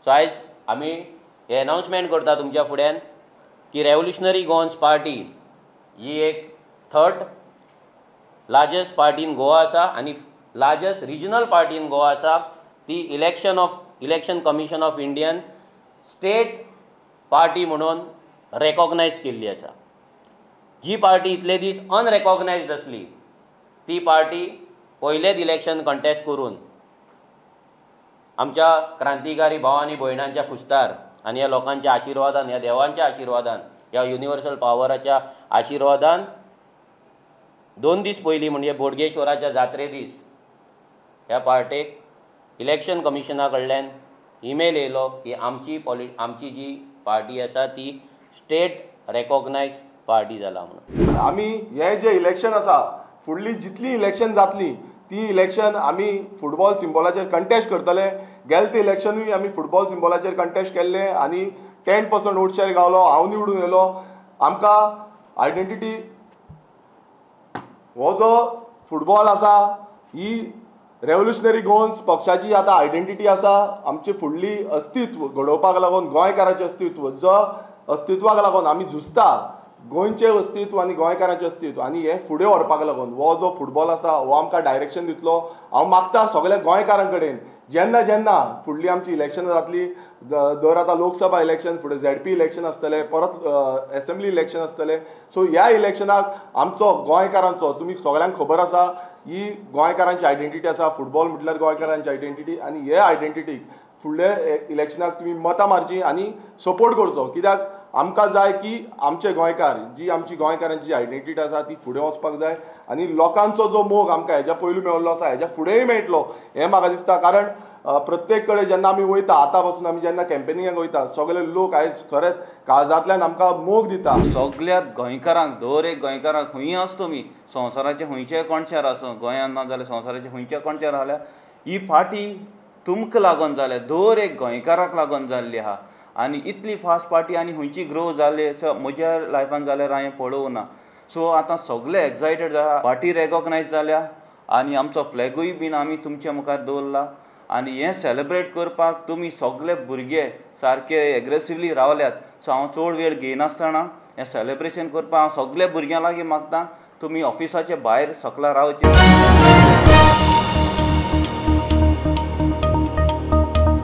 सो आयज आमी हे अनाउन्समेंट करता तुमच्या फुड्यान की रेव्होल्युशनरी गोवन्स पार्टी ही एक थर्ड लार्जस्ट पार्टी इन गोवा आसा आनी लार्जस्ट रिजनल पार्टी इन गोवा आसा. ती election commission of Indian state party म्हणून रेकॉग्नायज केल्ली आसा. जी पार्टी इतले दीस अनरेकॉग्नायज्ड आसली ती पार्टी पयलेच इलेक्शन कंटेस्ट करून आमच्या क्रांतिकारी भाव आनी भयणांच्या खुस्तार आनी ह्या लोकांच्या आशिर्वादान, ह्या देवांच्या आशिर्वादान, ह्या युनिवर्सल पावराच्या आशिर्वादान 2 दीस पयलीं म्हणजे बोडगेश्वराच्या जात्रे दीस ह्या पार्टेक इलेक्शन कमिशना कडल्यान ईमेल येयलो की आमची जी पार्टी आसा ती स्टेट रेकॉग्नायज पार्टी जाला म्हणून. आमी हे जे इलेक्शन आसा फुडली जितली इलेक्शन जातली ती इलेक्शन आमी फुटबॉल सिम्बॉलाचेर कंटेस्ट करतले. गेले ते इलेक्शनूय आमी फुटबॉल सिम्बॉलाचेर कंटेस्ट केल्ले आनी 10% वोट शेअर गावलो. हांव निवडून येयलो. आमकां आयडेंटिटी हो जो फुटबॉल आसा ही रेव्होल्युशनरी गोवन्स पक्षाची आतां आयडेंटिटी आसा. आमची फुडली अस्तित्व घडोवपाक लागून गोंयकाराचें अस्तित्व जो अस्तित्वाक लागून आमी झुजता गोंयचें अस्तित्व आनी गोंयकारांचें अस्तित्व आनी हें फुडें व्हरपाक लागून हो जो फुटबॉल आसा हो आमकां डायरेक्शन दितलो. हांव मागता सगळ्या गोंयकारां कडेन जेन्ना जेन्ना फुडली आमची इलेक्शनां जातली दर आतां लोकसभा इलेक्शन फुडें ZP इलेक्शन आसतलें परत एसेंब्ली इलेक्शन आसतलें. सो ह्या इलेक्शनाक आमचो गोंयकारांचो तुमी सगळ्यांक खबर आसा ही गोंयकारांची आयडेंटिटी आसा. फुटबॉल म्हटल्यार गोंयकारांची आयडेंटिटी आनी हे आयडेंटिटीक फुडल्या इलेक्शनाक तुमी मतां मारची आनी सपोर्ट करचो. कित्याक आमकां जाय की आमचे गोंयकार जी आमची गोंयकारांची आयडेंटिटी आसा ती फुडें वचपाक जाय आनी लोकांचो जो मोग आमकां हेज्या पयलू मेळिल्लो आसा हेज्या फुडेंय मेळटलो हें म्हाका दिसता. कारण प्रत्येक कडेन जेन्ना आमी वयता आतां पासून आमी जेन्ना कॅम्पेनिंगाक वयता सगळे लोक आयज खरेंच काळजांतल्यान आमकां मोग दिता. सगळ्या गोंयकारांक दर एक गोंयकाराक खंय आसा तुमी संवसाराचे खंयच्याय कोणशार आसूं गोंयांत ना जाल्यार संवसाराचे खंयच्या कोणशार जाल्यार ही पार्टी तुमकां लागून जाल्या दर एक गोंयकाराक लागून जाल्ली आहा. आनी इतली फास्ट पार्टी आनी खंयची ग्रो जाल्ली म्हज्या लायफान जाल्यार हांवें पळोवं ना. सो आतां सगळे एक्सायटेड जाला. पार्टी रेकॉग्नायज जाल्या आनी आमचो फ्लॅगूय बीन आमी तुमच्या मुखार दवरला आनी हें सेलेब्रेट करपाक तुमी सगळे भुरगे सारके एग्रेसिवली रावल्यात. सो हांव चड वेळ घेयनासतना हें सेलेब्रेशन करपाक हांव सगळे भुरग्यां लागीं मागतां तुमी ऑफिसाचे भायर सकला रावचे.